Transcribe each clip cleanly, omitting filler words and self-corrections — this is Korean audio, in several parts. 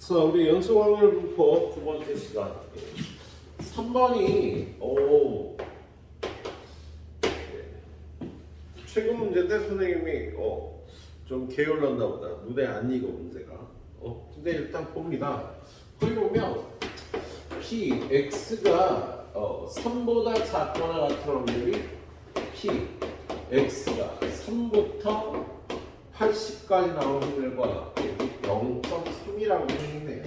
자, 우리 연속 확률 분법 두 번째 시간. 3번이 최근 문제인데 선생님이 좀 게을렀나 보다. 눈에 안 익어 문제가. 근데 일단 봅니다. 거기 보면 p x가 3보다 작거나 같은 확률이 p x가 3부터 80까지 나오는 확률과 0.3이라고 되어있네요.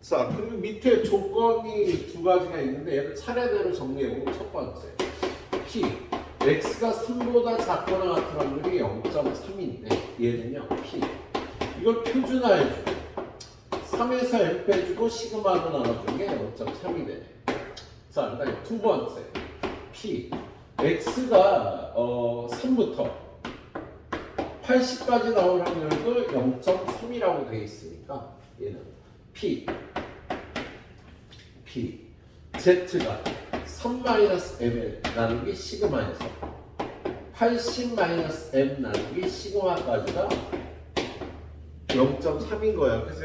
자, 그리고 밑에 조건이 두 가지가 있는데 얘를 차례대로 정리해보면 첫 번째 p x가 3보다 작거나 같은 확률이 0.3인데 얘는요 p 이걸 표준화해주고 3에서 n 빼주고 시그마로 나눠준 게 0.3이 되네. 자, 그 다음에 두 번째 p x가 3부터 80까지 나올 확률도 0.3이라고 되어 있으니까 얘는 p z가 3-m에 나누기 시그마에서 80-m 나누기 시그마까지가 0.3인 거야. 그래서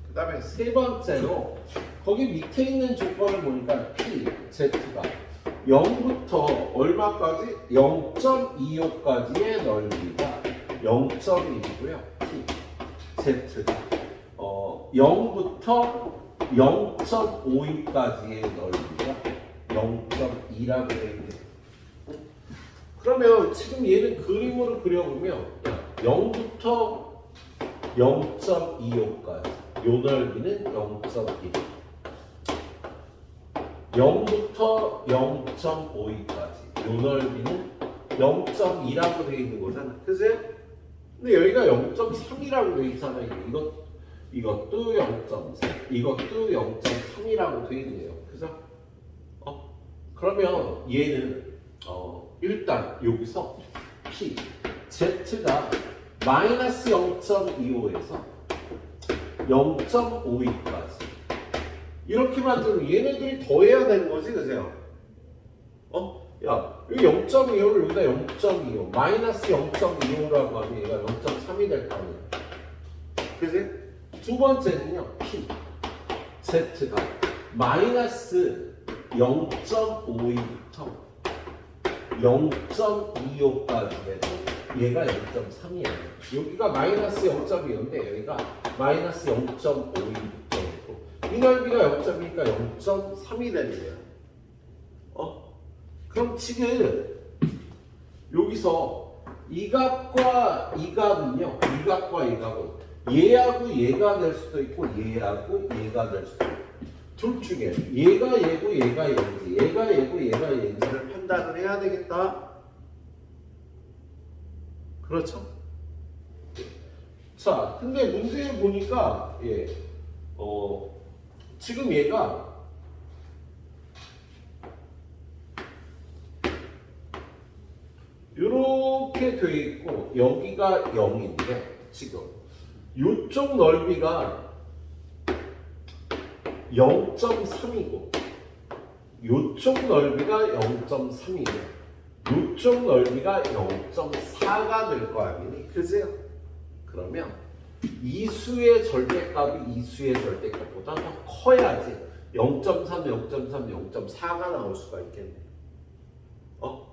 그 다음에 세 번째로 거기 밑에 있는 조건을 보니까 p z가 0부터 얼마까지? 0.25까지의 넓이가 0.1이고요. p z가 0부터 0.52까지의 넓이가 0.2라고 되어 있네요. 그러면 지금 얘는 그림으로 그려보면 0부터 0.25까지 요 넓이는 0.1 0부터 0.52까지 요 넓이는 0.2라고 되어 있는 거잖아. 그죠? 근데 여기가 0.3이라고 되어 있잖아요. 이것도 0.3, 이것도 0.3이라고 되어 있네요. 그죠? 그러면 얘는 일단 여기서 p z가 마이너스 0.25에서 0.52까지 이렇게 만들면 얘네들이 더해야 되는 거지, 그죠? 야, 여기 0.25를 여기다 0.25 마이너스 0.25라고 하면 얘가 0.3이 될 거 아니야. 그지? 두 번째는요, p z가 마이너스 0.52부터 0.25까지 해도 얘가 0.3이에요. 여기가 마이너스 0.25인데 여기가 마이너스 0.52부터 있고 이 넓이가 0.2니까 0.3이 되는 거예요. 그럼 지금 여기서 이 값과 이 값은요, 이 값과 이 값은 얘하고 얘가 될 수도 있고 얘하고 얘가 될 수도 있고 둘 중에 얘가 얘고 얘가 얘인지 얘가 얘고 얘가 얘인지를 판단을 해야 되겠다. 그렇죠? 자, 근데 문제를 보니까 지금 얘가 이렇게 돼 있고 여기가 0인데 지금 이쪽 넓이가 0.3이고 이쪽 넓이가 0.3이고 이쪽 넓이가 0.4가 될 거 아니니? 그죠? 그러면 이 수의 절대값이 이 수의 절대값보다 더 커야지 0.3, 0.3, 0.4가 나올 수가 있겠네.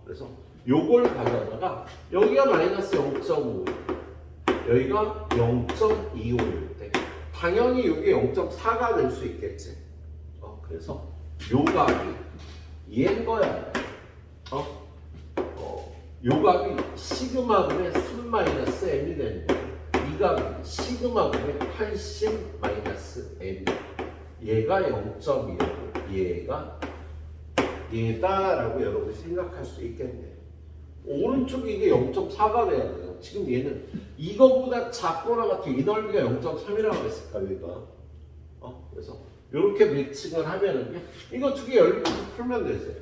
그래서 요걸 가져다가 여기가 마이너스 0.5 여기가 0.25일 때 당연히 이게 0.4가 될 수 있겠지. 그래서 요 값이 얘인 거야. 요 값이 시그마분의 3-m이 되는 거야. 이 값이 시그마분의 80-m 얘가 0.2라고 얘가 얘다라고 여러분이 생각할 수 있겠네. 오른쪽이 이게 0.4가 돼야 돼요. 지금 얘는 이거보다 작거나 같은 이 넓이가 0.3이라고 했을까 여기가. 그래서 이렇게 매칭을 하면은요, 이거 두 개 열리면서 풀면 되세요.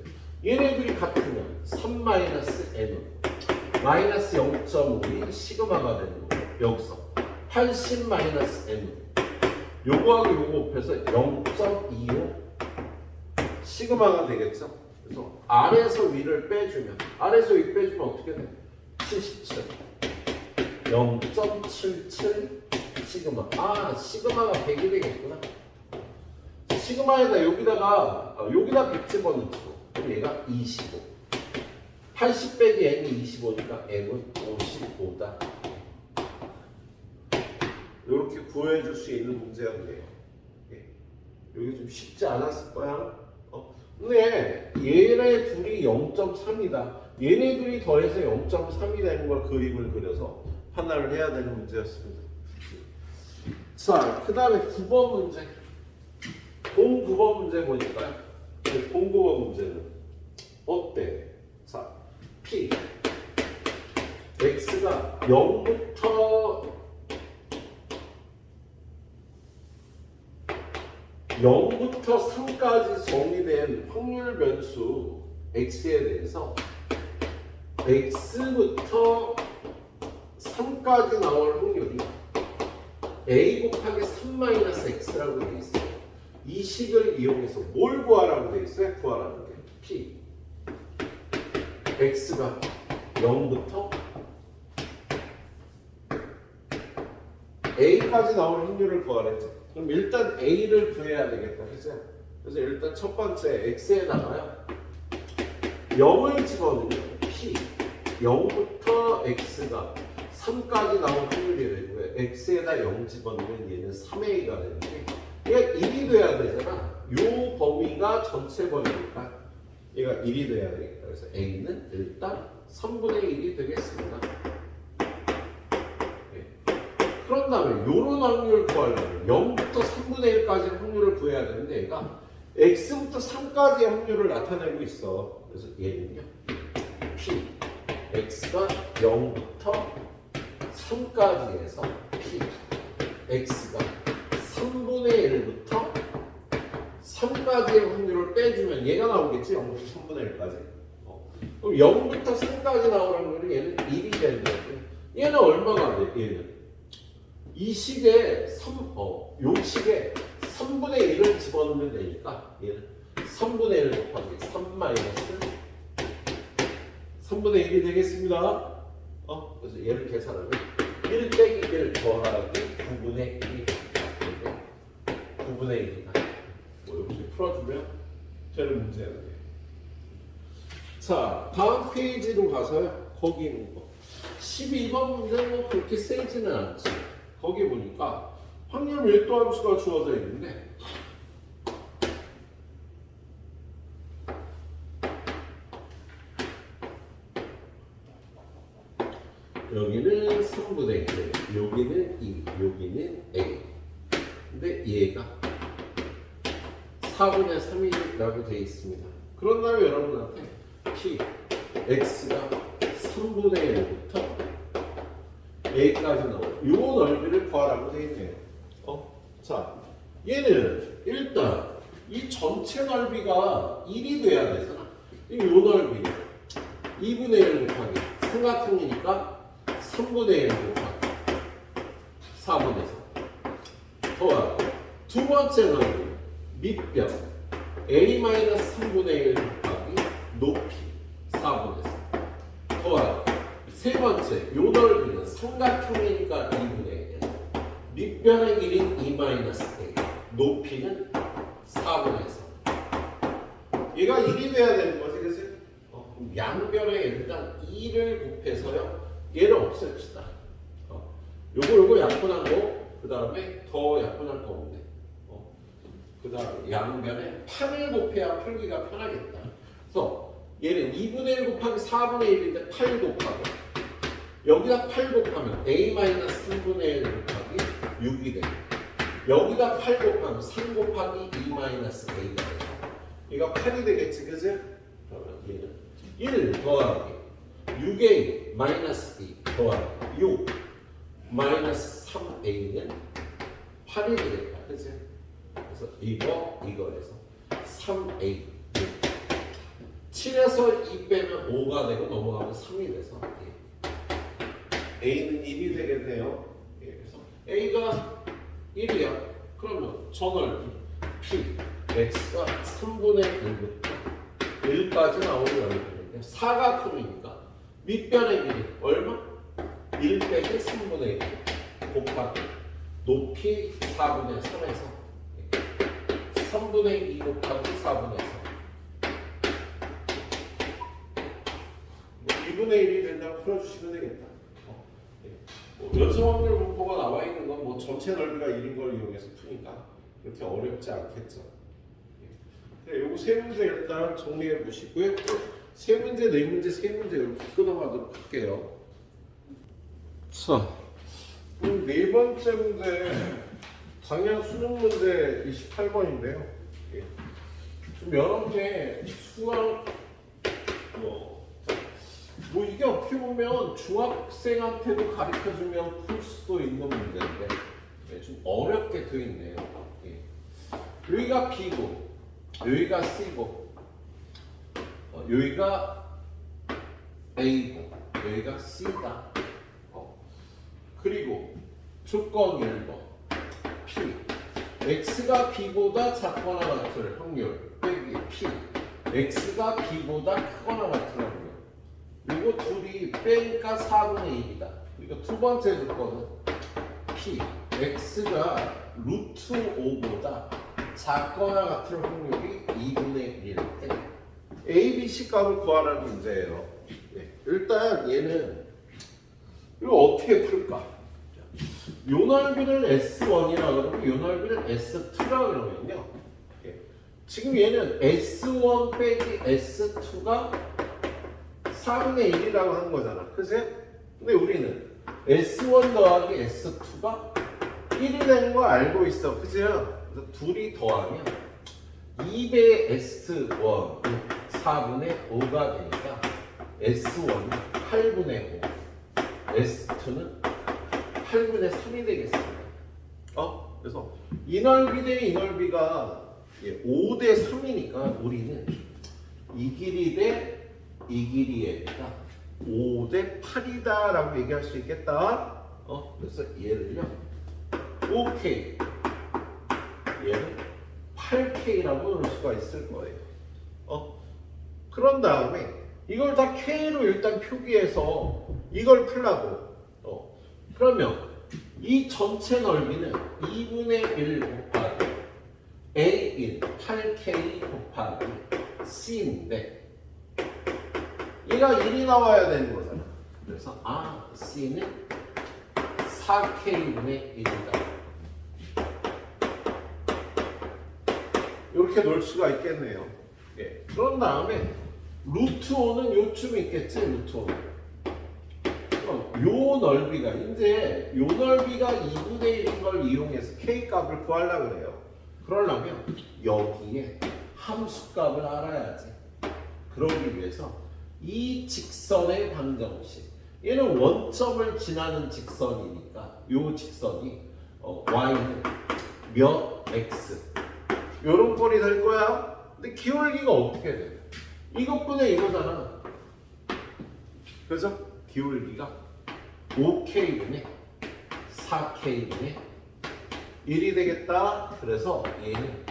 얘네들이 같으면 3-n 마이너스 0.5이 시그마가 되는 거예요. 여기서 80-n 요거하고 요거 곱해서 0.25 시그마가 되겠죠. 그래서 아래에서 위를 빼주면 아래에서 위 빼주면 어떻게 돼? 77 0.77 시그마. 아, 시그마가 100이 되겠구나. 시그마에다 여기다 100 집어넣고 그럼 얘가 25. 80 빼기 n이 25니까 n은 55다. 이렇게 구해줄 수 있는 문제였네요. 여기 좀 쉽지 않았을 거야. 근데 얘네 둘이 0.3이다. 얘네 둘이 더해서 0.3이 되는 걸 그림을 그려서 판단을 해야 되는 문제였습니다. 자, 그 다음에 9번 문제. 09번 문제 보니까요. 09번 문제는 어때? 자, P X가 0부터 3까지 정의된 확률 변수 X에 대해서 X부터 3까지 나올 확률이 A 곱하기 3-X라고 되어 있어요. 이 식을 이용해서 뭘 구하라고 되어 있어요? 구하라는 게 P X가 0부터 A까지 나올 확률을 구하랬죠. 그럼 일단 A를 구해야 되겠다. 그죠? 그래서 일단 첫 번째 X에다가요 0을 집어넣으면 P 0부터 X가 3까지 나올 확률이 되고요. X에다 0 집어넣으면 얘는 3A가 되는데 얘가 1이 돼야 되잖아. 요 범위가 전체 범위니까 얘가 1이 돼야 되겠다. 그래서 A는 일단 3분의 1이 되겠습니다. 그런 다음에 요런 확률을 구하려면 0부터 3분의 1까지 확률을 구해야 되는데 얘가 X부터 3까지의 확률을 나타내고 있어. 그래서 얘는요 P X가 0부터 3까지 해서 P X가 3분의 1부터 3까지의 확률을 빼주면 얘가 나오겠지. 0부터 3분의 1까지. 그럼 0부터 3까지 나올 확률은 얘는 1이 되는 거고 얘는 얼마가 돼? 얘는 이 식에 요 식에 3분의 1을 집어넣으면 되니까 얘는 3분의 1 곱하기 3 마이너스 3분의 1이 되겠습니다. 그래서 얘를 계산하면 1 빼기 1 더하기 9분의 1이 9분의 1이다. 이렇게 풀어주면 되는 문제예요. 자, 다음 페이지로 가서요. 거기 있는 거 12번 문제는 뭐 그렇게 세지는 않지. 거기 보니까 확률 밀도 함수가 주어져 있는데 여기는 3분의 1, 여기는 2, 여기는 A. 근데 얘가 4분의 3이라고 되어 있습니다. 그런 다음에 여러분한테 P, X가 3분의 1부터 A까지 나와요. 요 넓이를 구하라고 되어 있네요. 자, 얘는 일단 이 전체 넓이가 1이 돼야 되잖아. 요 넓이는 2분의 1 곱하기 삼각형이니까 3분의 1 곱하기 4분의 3 더하고 두 번째 넓이 밑변 A-3분의 1 곱하기 높이 4분의 3 더하고 세 번째 요 넓이는 삼각형이니까 2분의 1 밑변의 길이는 2-A 높이는 4분의 3 얘가 1이 돼야 되는 거지. 그래서 양변에 일단 2를 곱해서요 얘를 없앱시다. 요거 약분한 거 그 다음에 더 약분할 거 없네. 그 다음에 양변에 8을 곱해야 풀기가 편하겠다. 그래서 얘는 2분의 1 곱하기 4분의 1인데 8 곱하고 여기다 8 곱하면 A-3분의 1 곱하기 6이 되고 여기다 8 곱하면 3 곱하기 2-A가 되죠. 얘가 8이 되겠지, 그지? 그러면 얘는 1 더하기 6A 마이너스 2 더하기 6 마이너스 3A는 8이 되겠다, 그지? 그래서 이거에서 3A 7에서 2 빼면 5가 되고 넘어가면 3이 돼서 A는 1이 되겠네요. 그래서 A가 1이야. 그러면 전넓이 P X가 3분의 1부터 1까지 나오는 넓이인데 사각형이니까 밑변의 길이 얼마? 1 빼기 3분의 1 곱하기 높이 4분의 3에서 3분의 2 곱하기 4분의 3 2분의 1이 된다고 풀어주시면 되겠다. 연속 확률 분포가 나와 있는 건 뭐 전체 넓이가 1인 걸 이용해서 푸니까 그렇게 어렵지 않겠죠. 요거 세 문제 일단 정리해 보시고요. 세 문제, 네 문제, 세 문제 이렇게 끊어가도록 할게요. 자, 네 번째 문제 작년 수능 문제 28번인데요. 좀 여러 개 수학 뭐 이게 어떻게 보면 중학생한테도 가르쳐주면 풀 수도 있는 문제인데 좀 어렵게 되어 있네요. 여기가 B고 여기가 C고 여기가 A고 여기가 C다. 그리고 조건 1번 P X가 B보다 작거나 같을 확률 빼기 P X가 B보다 크거나 같을 확률. 이거 둘이 빼니까 4분의 1이다. 그러니까 두 번째 조건은 P X가 루트 5보다 작거나 같을 확률이 2분의 1일 때 A, B, C 값을 구하라는 문제예요. 일단 얘는 이거 어떻게 풀까? 요 넓이를 S1이라 그러고 요 넓이를 S2라 그러면요. 지금 얘는 S1 빼기 S2가 4분의 1이라고 한 거잖아. 그치? 근데 우리는 S1 더하기 S2가 1이 되는 거 알고 있어. 그치요? 그래서 둘이 더하면 2배 S1은 4분의 5가 되니까 S1은 8분의 5, S2는 8분의 3이 되겠습니다. 그래서 이 넓이 대 이 넓이가 5대 3이니까 우리는 이 길이 대 이 길이의 비가 5대 8이다 라고 얘기할 수 있겠다. 그래서 얘를요 5K 얘를 8K라고 넣을 수가 있을 거예요. 그런 다음에 이걸 다 K로 일단 표기해서 이걸 풀라고. 그러면 이 전체 넓이는 2분의 1 곱하기 A인 8K 곱하기 C인데 얘가 1이 나와야 되는 거잖아. 그래서 C는 4K분의 1이다. 이렇게 놓을 수가 있겠네요. 그런 다음에 루트 5는 요쯤 있겠지. 루트 5는 요 넓이가 이제 요 넓이가 2분의 1인 걸 이용해서 K 값을 구하려고 그래요. 그러려면 여기에 함수 값을 알아야지. 그러기 위해서 이 직선의 방정식 얘는 원점을 지나는 직선이니까 요 직선이 y는 몇 x 요런 꼴이 될 거야. 근데 기울기가 어떻게 돼? 이것분의 이거잖아. 그래서 기울기가 5k분의 4k분의 1이 되겠다. 그래서 얘는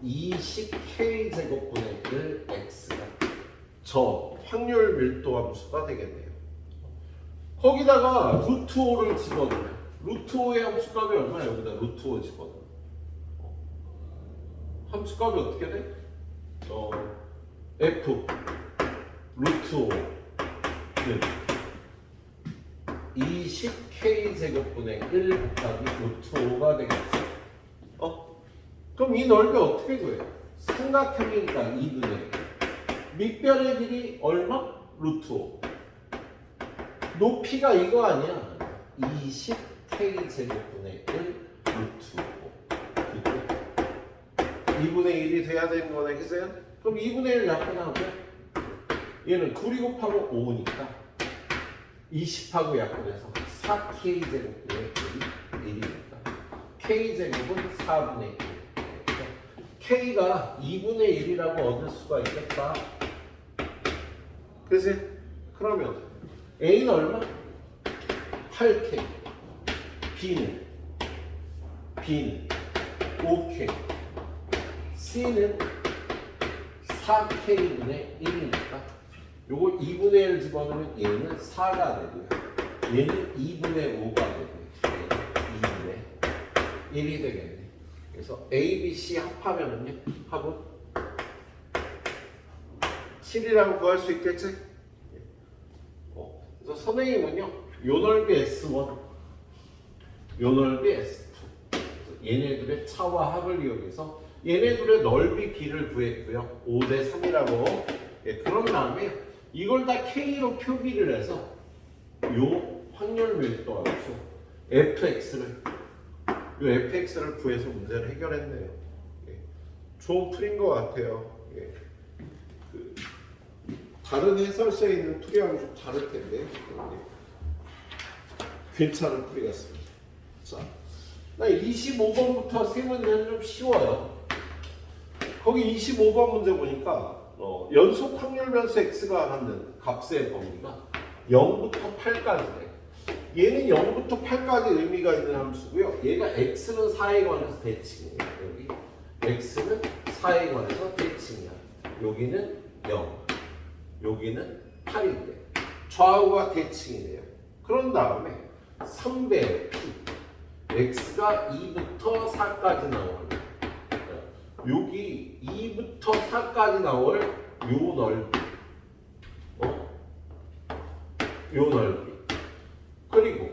20k 제곱분의 1 x가 저 확률 밀도 함수가 되겠네요. 거기다가 루트 5를 집어넣으면 루트 5의 함수값이 얼마야? 여기다 루트 5 집어넣으면 함수값이 어떻게 돼? f 루트 5는 20k 제곱분의 1 곱하기 루트 5가 되겠지. 그럼 이 넓이 어떻게 구해? 삼각형이니까 2분의 1. 밑변의 길이 얼마? 루트 5. 높이가 이거 아니야. 20k 제곱분의 1 루트 5. 2분의 1이 돼야 되는 거네. 그죠? 그럼 2분의 1 약분하고 얘는 2이 곱하고 5니까 20하고 약분해서 4k 제곱분의 1이니까 k 제곱은 4분의 1. k가 2분의 1이라고 얻을 수가 있겠다. 그치? 그러면 A는 얼마? 8K. B는 5K. C는 4K분의 1이니까 요거 2분의 1 집어넣으면 얘는 4가 되고요. 얘는 2분의 5가 되고요. 얘는 2분의 1이 되겠네. 그래서 A, B, C 합하면은요, 합은 7이라고 구할 수 있겠지? 그래서 선생님은요, 요 넓이 S1, 요 넓이 S2. 얘네들의 차와 합을 이용해서 얘네들의 넓이 B를 구했고요. 5대 3이라고. 예, 그런 다음에 이걸 다 K로 표기를 해서 요 확률 밀도 함수 fx를 요 fx를 구해서 문제를 해결했네요. 예, 좀 풀인 것 같아요. 예, 다른 해설서에 있는 풀이하고 좀 다를 텐데 예, 괜찮은 풀이 같습니다. 자, 25번부터 세 문제는 좀 쉬워요. 거기 25번 문제 보니까 연속 확률 변수 x가 갖는 값의 범위가 0부터 8까지네. 얘는 0부터 8까지 의미가 있는 함수고요. 얘가 x는 4에 관해서 대칭이에요. 여기 x는 4에 관해서 대칭이야. 여기는 0, 여기는 8인데 좌우가 대칭이네요. 그런 다음에 3배의 p x가 2부터 4까지 나올 여기 2부터 4까지 나올 요 넓이 요 넓이 그리고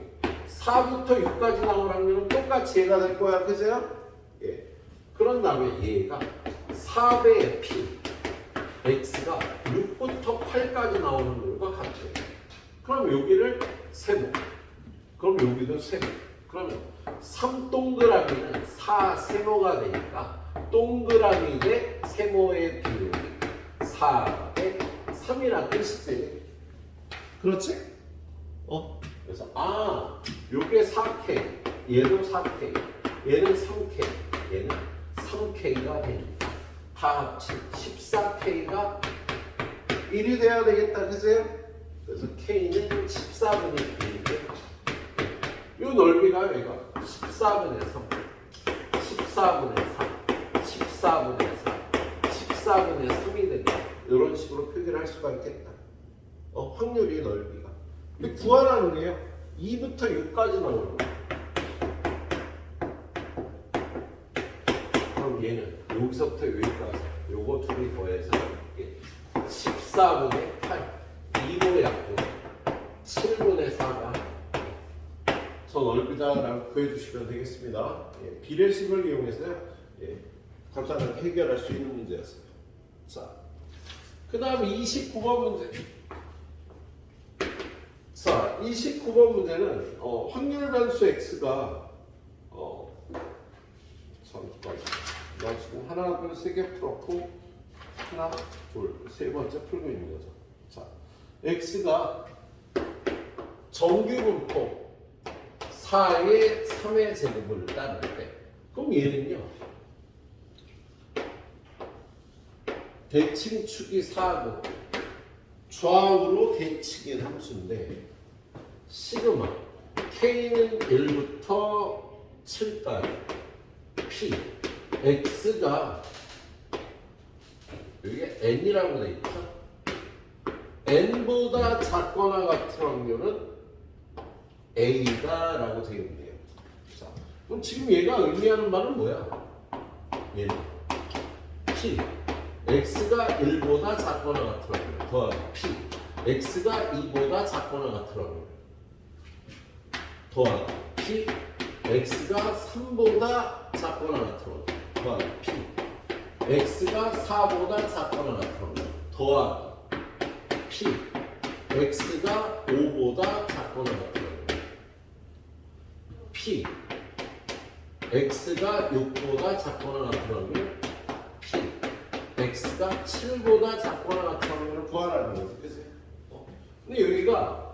4부터 6까지 나올 확률은 똑같이 얘가 될 거야. 그죠? 예. 그런 다음에 얘가 4배의 p x가 6부터 8까지 나오는 확률과 같아요. 그럼 여기를 세모 그럼 여기도 세모 그러면 3동그라미는 4세모가 되니까 동그라미 대 세모의 비율이 4대 3이라는 뜻이지. 그렇지? 그래서 요게 4K, 얘도 4K, 얘는 3K, 얘는 3K가 되니까 다 합친 14K가 1이 돼야 되겠다. 그죠? 그래서 K는 14분의 1인데 요 넓이가 여기가 14분의 3, 14분의 3, 14분의 4, 14분의 3이 된다. 이런 식으로 표기를 할 수가 있겠다. 확률이 넓이가. 근데 구하라는 게요. 2부터 6까지 나오는 거예요. 그럼 얘는 여기서부터 여기까지 요거 둘이 더해서 14분의 8, 2분의 약분, 7분의 4가 저 넓이다라고 구해주시면 되겠습니다. 예, 비례식을 이용해서요. 예, 간단하게 해결할 수 있는 문제였어요. 자, 그 다음 29번 문제. 자, 29번 문제는 확률 변수 x가 잠깐 나 지금 하나, 둘, 세 개 풀었고 하나, 둘, 세 번째 풀고 있는 거죠. 자, x가 정규분포 4의 3의 제곱을 따를 때 그럼 얘는요 대칭축이 4고 좌우로 대칭인 함수인데 시그마 K는 1부터 7까지 P X가 여기에 N이라고 돼 있죠. N보다 작거나 같은 확률은 A다 라고 되어 있네요. 자, 그럼 지금 얘가 의미하는 말은 뭐야? 얘는 P X가 1보다 작거나 같은 확률 더하기 P X가 2보다 작거나 같은 확률 더하기 P X가 3보다 작거나 같은 확률 더하기 P X가 4보다 작거나 같은 확률 더하기 P X가 5보다 작거나 같은 확률 P X가 6보다 작거나 같은 확률 P X가 7보다 작거나 같은 확률을 구하라는 거죠. 그치? 근데 여기가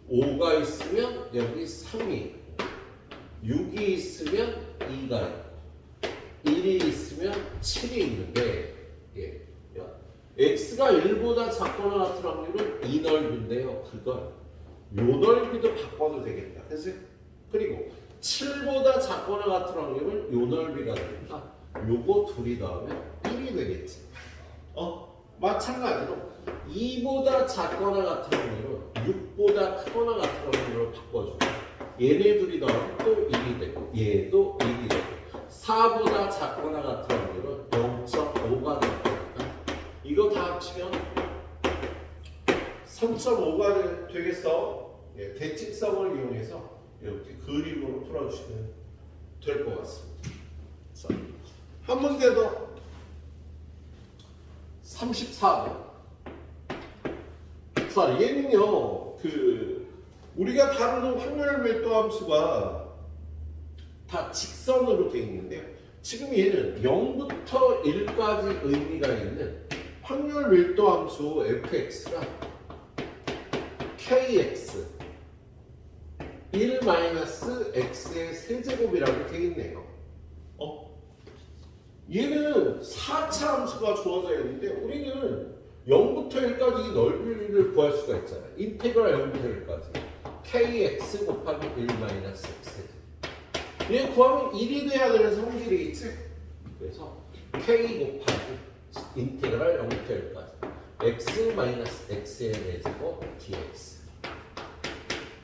5가 있으면 여기 3이 6이 있으면 2가 있고 1이 있으면 7이 있는데 예. X가 1보다 작거나 같은 확률은 이 넓이인데요. 그걸 요 넓이도 바꿔도 되겠다. 그치? 그리고 7보다 작거나 같은 확률은 요 넓이가 되니까 요거 둘이 더하면 1이 되겠지. 마찬가지로 2보다 작거나 같은 확률은 6보다 크거나 같은 확률로 바꿔주고 얘네 둘이 더하면 또 1이 되고 얘도 4보다 작거나 같은 확률은 0.5가 될 거니까 이거 다 합치면 3.5가 되겠어. 예, 대칭성을 이용해서 이렇게 그림으로 풀어주시면 될 것 같습니다. 자, 한 문제 더. 34번. 자, 얘는요, 우리가 다루는 확률 밀도 함수가 다 직선으로 되어 있는데요. 지금 얘는 0부터 1까지 의미가 있는 확률 밀도 함수 fx가 kx 1-x의 세제곱이라고 되어 있네요. 얘는 4차 함수가 주어져 있는데 우리는 0부터 1까지 이 넓이를 구할 수가 있잖아요. 인테그랄 0부터 1까지 kx 곱하기 1-x 얘 구하면 1이 돼야 되는 성질이 있지. 그래서 k 곱하기 인테그랄 0부터 1까지 x-x의 내제곱 dx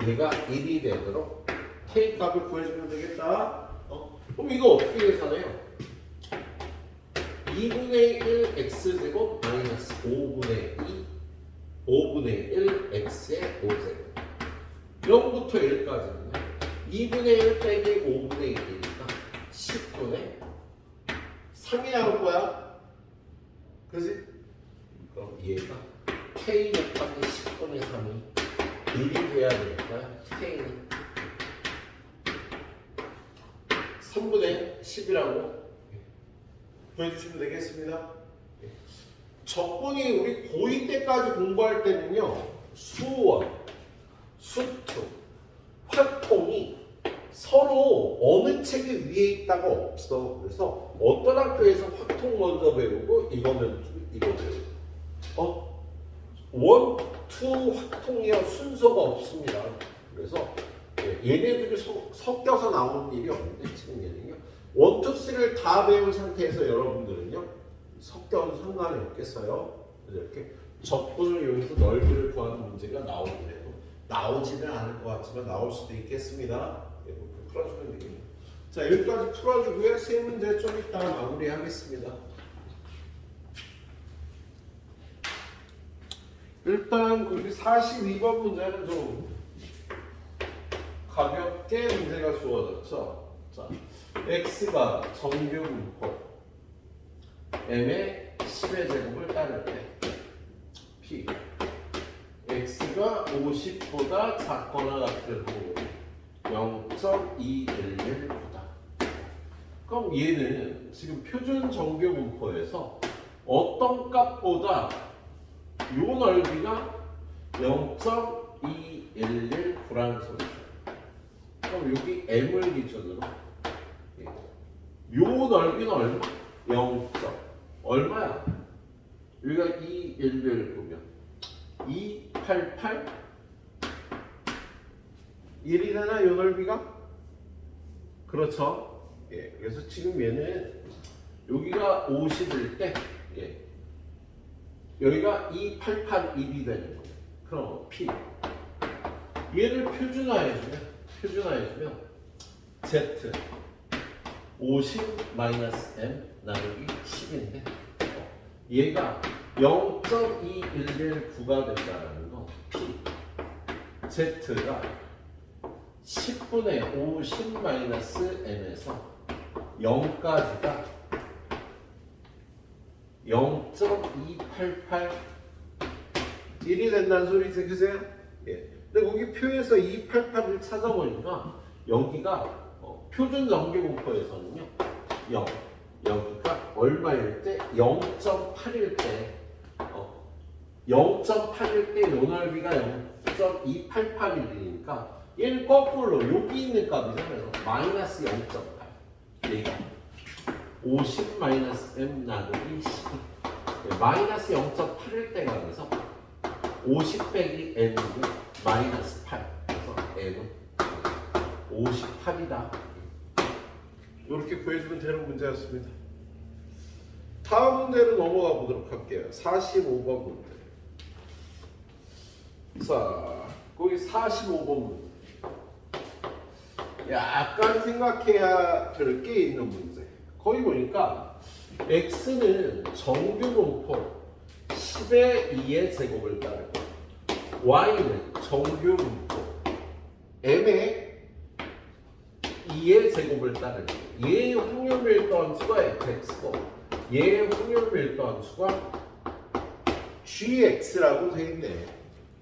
얘가 1이 되도록 k 값을 구해주면 되겠다. 그럼 이거 어떻게 계산해요? 2분의 1 x제곱 마이너스 5분의 1 x의 5제곱 0부터 1까지는 2분의 1 빼기 5분의 1이니까 10분의 3이 나올 거야. 그지? 그럼 얘가 k 곱하기 10분의 3이 1이 돼야 되니까 k는 3분의 10이라고 보여주시면 되겠습니다. 적분이 우리 고2 때까지 공부할 때는요, 수원, 수투, 활동이 서로 어느 책이 위에 있다가 없어. 그래서 어떤 학교에서 활동 먼저 배우고 이거는 이거 배우고 원, 투 활동이야 순서가 없습니다. 그래서 얘네들이 섞여서 나오는 일이 없는데 지금 얘는요. 1, 2, 3를 다 배운 상태에서 여러분들은요. 섞여도 상관이 없겠어요. 그래서 이렇게 적분을 이용해서 넓이를 구하는 문제가 나오긴 해도 나오지는 않을 것 같지만 나올 수도 있겠습니다. 이렇게 풀어주면 되겠네요. 자, 여기까지 풀어주고요. 세 문제 좀 이따 마무리하겠습니다. 일단 우리 42번 문제는 좀 가볍게 문제가 주어졌죠. 자, x가 정규 분포 m의 10의 제곱을 따를 때 p x가 50보다 작거나 같은 후 0.211보다. 그럼 얘는 지금 표준 정규 분포에서 어떤 값보다 요 넓이가 0.211구라는 소리죠. 그럼 여기 m을 기준으로 요 넓이는 얼마? 0. 얼마야? 여기가 211 보면 288 1이 되나 요 넓이가? 그렇죠. 예, 그래서 지금 얘는 여기가 50일 때 여기가 288 1이 되는 거예요. 그럼 P 얘를 표준화해주면 Z 50-M 나누기 10인데 얘가 0.2119가 된다는 거 P Z가 10분의 50-M에서 0까지가 0.288 1이 된다는 소리지, 그죠? 예. 근데 거기 표에서 288을 찾아보니까 여기가 표준 정규 분포에서는요 0 여기가 얼마일 때 0.8일 때 0.8일 때 요 넓이가 0.288이니까 얘는 거꾸로 여기 있는 값이잖아요. 마이너스 0.8 얘가 50-M 나누기 12 마이너스 0.8일 때가 그래서 50 빼기 N은 마이너스 8 그래서 N은 58이다. 이렇게 구해주면 되는 문제였습니다. 다음 문제로 넘어가 보도록 할게요. 45번 문제. 자, 거기 45번 문제. 약간 생각해야 될 게 있는 문제. 거기 보니까 x는 정규 분포 10의 2의 제곱을 따르고 y는 정규 분포 m의 2의 제곱을 따르고 얘의 확률 밀도 함수가 fx고 얘의 확률 밀도 함수가 gx라고 돼 있네.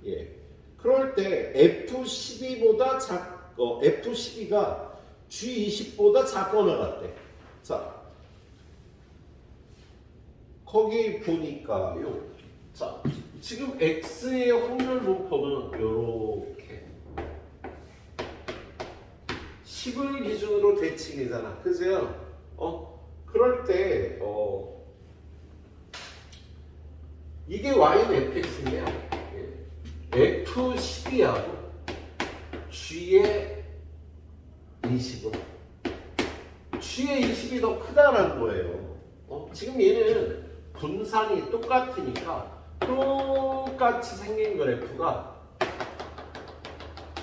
예. 그럴 때 f12보다 f12가 g20보다 작거나 같대. 자, 거기 보니까요. 자, 지금 x의 확률 분포는 이렇게 10을 기준으로 대칭이잖아. 그죠? 그럴 때 이게 y는 fx인데요. f12하고 g의 20은 g의 20이 더 크다라는 거예요. 지금 얘는 분산이 똑같으니까 똑같이 생긴 그래프가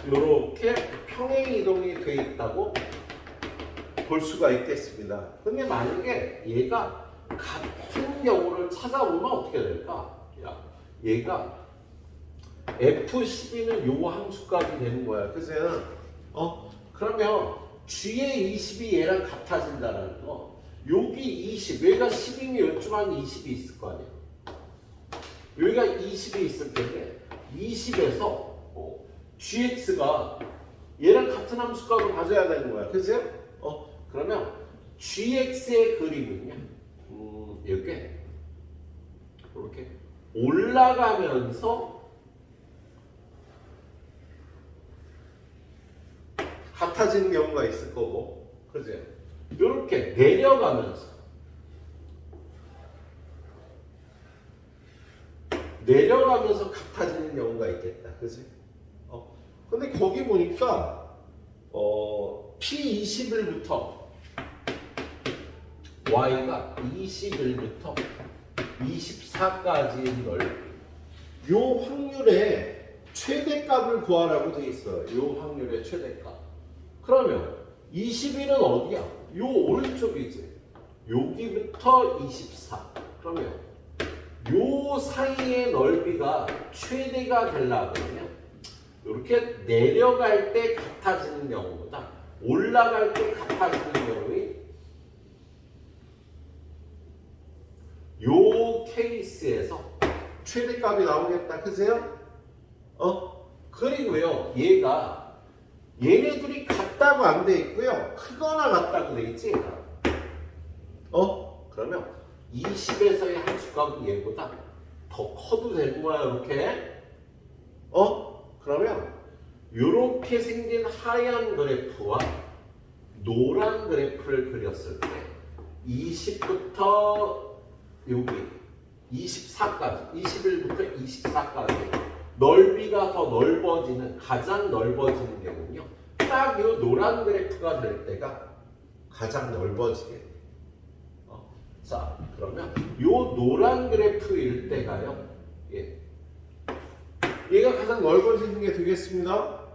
이렇게 평행 이동이 돼 있다고 볼 수가 있겠습니다. 근데 만약에 얘가 같은 경우를 찾아보면 어떻게 될까? 야, 얘가 f12는 요 함수값이 되는 거야. 그죠? 그러면 g의 20이 얘랑 같아진다는 거. 여기 20, 여기가 10이면 요쯤한 20이 있을 거 아니에요. 여기가 20이 있을 텐데 20에서 gx가 얘랑 같은 함수값을 가져야 되는 거야. 그죠? 그러면 gx의 그림은요. 이렇게 올라가면서 같아지는 경우가 있을 거고, 그죠? 이렇게 내려가면서 같아지는 경우가 있겠다, 그지? 근데 거기 보니까 P21부터 Y가 21부터 24까지인 걸 요 확률의 최대값을 구하라고 돼 있어요. 요 확률의 최대값. 그러면 21은 어디야? 요 오른쪽이지. 여기부터 24. 그러면 요 사이의 넓이가 최대가 되려면 이렇게 내려갈 때 같아지는 경우보다 올라갈 때 같아지는 경우에 요 케이스에서 최대값이 나오겠다. 그세요? 그리고요, 얘네들이 같다고 안 돼 있고요, 크거나 같다고 돼 있지. 그러면 20에서의 함수값은 얘보다 더 커도 되는 거야, 이렇게. 그러면 이렇게 생긴 하얀 그래프와 노란 그래프를 그렸을 때 20부터 여기 24까지, 21부터 24까지 넓이가 더 넓어지는, 가장 넓어지는 경우는요, 딱 이 노란 그래프가 될 때가 가장 넓어지게 돼요. 자, 그러면 이 노란 그래프일 때가요, 얘가 가장 넓어지는 게 되겠습니다.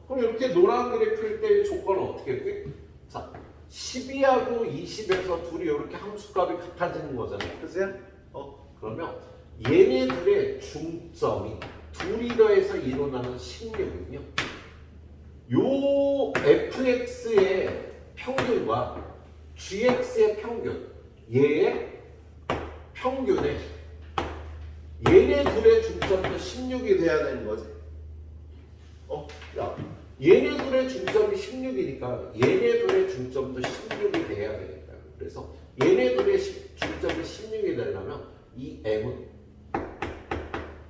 그럼 이렇게 노란 그래프일 때의 조건은 어떻게 돼? 자, 12하고 20에서 둘이 이렇게 함수값이 같아지는 거잖아요. 그죠? 그러면 얘네들의 중점이 둘이 더해서 일어나는 16은요, 요 fx의 평균과 gx의 평균, 얘의 평균에 얘네 둘의 중점도 16이 돼야 되는 거지. 야, 얘네 둘의 중점이 16이니까 얘네 둘의 중점도 16이 돼야 되겠다. 그래서 얘네 둘의 중점이 16이 되려면 이 m은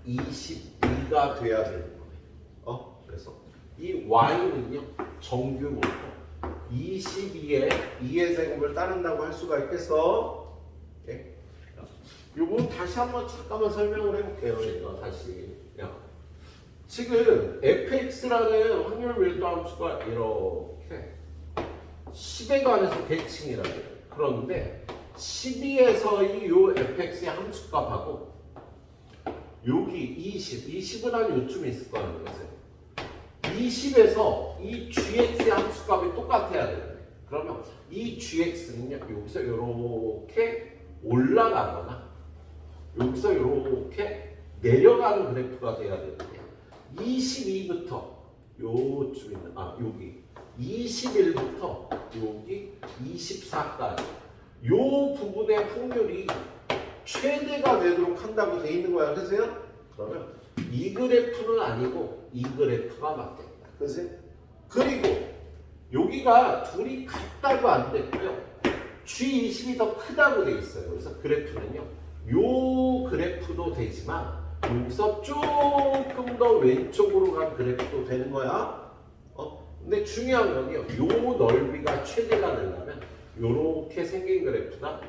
22가 돼야 되는 거예요. 그래서 이 y는요, 정규 분포 22의 2의 제곱을 따른다고 할 수가 있겠어. 오케이? 요거 다시 한번 잠깐만 설명을 해볼게요. 이거 다시. 지금 fx라는 확률 밀도 함수가 이렇게 10에 관해서 대칭이라고 해요. 그런데 12에서 요 fx의 함수값하고 여기 20은 한 요쯤 있을 거라는 거죠. 20에서 이 gx의 함수값이 똑같아야 돼요. 그러면 이 gx는요 여기서 이렇게 올라가거나 여기서 이렇게 내려가는 그래프가 돼야 되는데 22부터 요쯤 있는 여기 21부터 여기 24까지 요 부분의 확률이 최대가 되도록 한다고 돼 있는 거야. 그래서요? 그러면 이 그래프는 아니고 이 그래프가 맞겠다. 그지? 그리고 여기가 둘이 같다고 안 됐고요. G20이 더 크다고 돼 있어요. 그래서 그래프는요. 요 그래프도 되지만 여기서 조금 더 왼쪽으로 간 그래프도 되는 거야. 근데 중요한 건요. 요 넓이가 최대가 되려면 요렇게 생긴 그래프나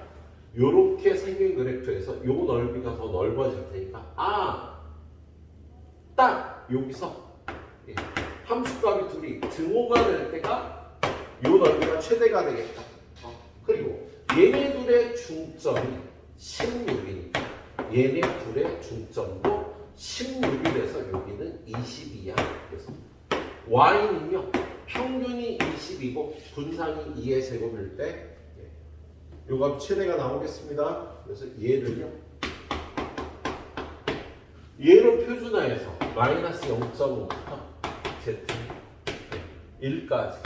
요렇게 생긴 그래프에서 요 넓이가 더 넓어질 테니까 딱 여기서 함수값이 둘이 등호가 될 때가 요 넓이가 최대가 되겠다. 그리고 얘네 둘의 중점이 16이니까 얘네 둘의 중점도 16이 돼서 여기는 22야. 그래서 y는요 평균이 20이고 분산이 2의 제곱일 때 요 값 최대가 나오겠습니다. 그래서 얘를요 얘를 표준화해서 마이너스 0.5부터 z 1까지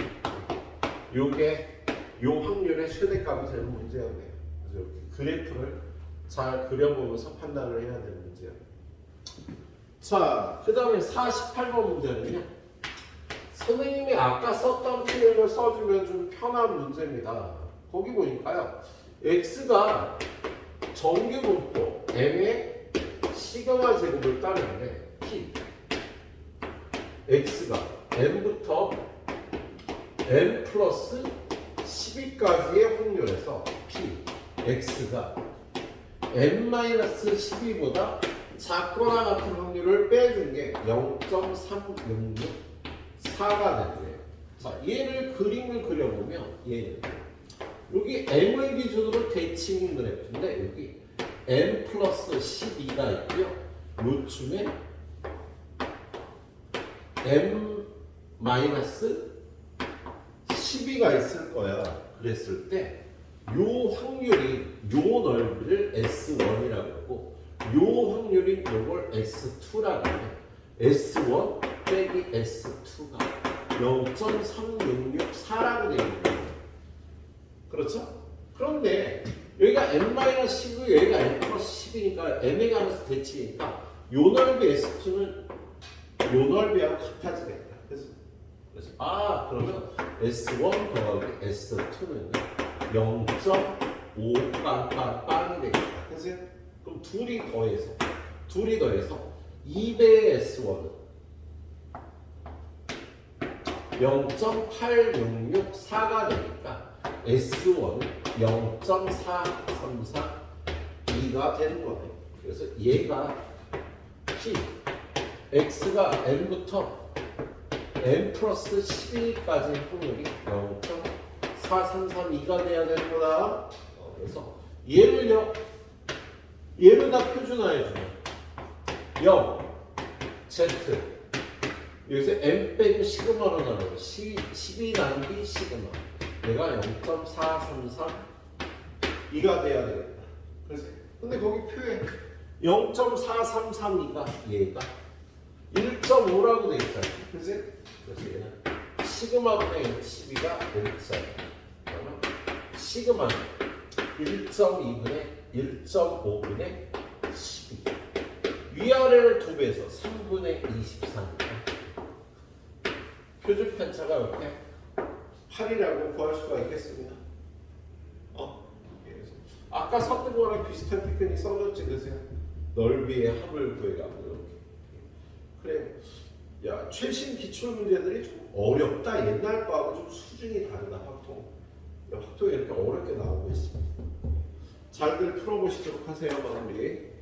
요게 요 확률의 최대값이 되는 문제였네요. 그래서 이렇게 그래프를 잘 그려보면서 판단을 해야 되는 문제예요. 자, 그 다음에 48번 문제는요. 선생님이 아까 썼던 표현을 써주면 좀 편한 문제입니다. 거기 보니까요. x가 정규분포 m의 시그마 제곱을 따르는데 p x가 m부터 m 플러스 12까지의 확률에서 p x가 m-12보다 작거나 같은 확률을 빼준 게 0.3664가 되네요. 자, 얘를 그림을 그려보면 얘는 여기 m을 기준으로 대칭인 그래프인데 여기 m 플러스 12가 있고요. 요쯤에 m 마이너스 12가 있을 거야. 그랬을 때 요 확률이 요 넓이를 S1이라고 하고 요 확률이 요걸 S2라고 해. S1 빼기 S2가 0.3664라고 되어 있는 거예요. 그렇죠? 그런데 여기가 n-10이고 여기가 n 플러스 10이니까 m에 관해서 대칭이니까 요 넓이 S2는 요 넓이하고 같아지겠다. 그래서 그러면 S1 더하기 S2는 0.5빵빵빵이 되겠다. 그래서 그럼 둘이 더해서 2배의 S1은 0.8664가 되니까 S1은 0.4332가 되는 거네요. 그래서 얘가 P X가 M부터 M 플러스 11까지 확률이 0.4332가 돼야 되는 거다. 그래서 얘를 다 표준화해주면 0 Z 여기서 M 빼고 시그마로 나누면 12 나누기 시그마 얘가 0.4332가 돼야 되겠다. 그래서 근데 거기 표에 0.4332가 얘가 1.5라고 돼 있잖아. 그래서 얘는 시그마분의 12가 1.2. 그러면 시그마는 1.2분의 1.5분의 12. 위아래를 두 배해서 3분의 24니까 표준 편차가 이렇게 8이라고 구할 수가 있겠습니다. 아까 썼던 거랑 비슷한 테크닉 써줬지. 그래서 넓이의 합을 구해가고 이렇게. 그래. 야, 최신 기출 문제들이 좀 어렵다. 옛날 거하고 좀 수준이 다르다. 확통이 이렇게 어렵게 나오고 있습니다. 잘들 풀어보시도록 하세요, 마무리.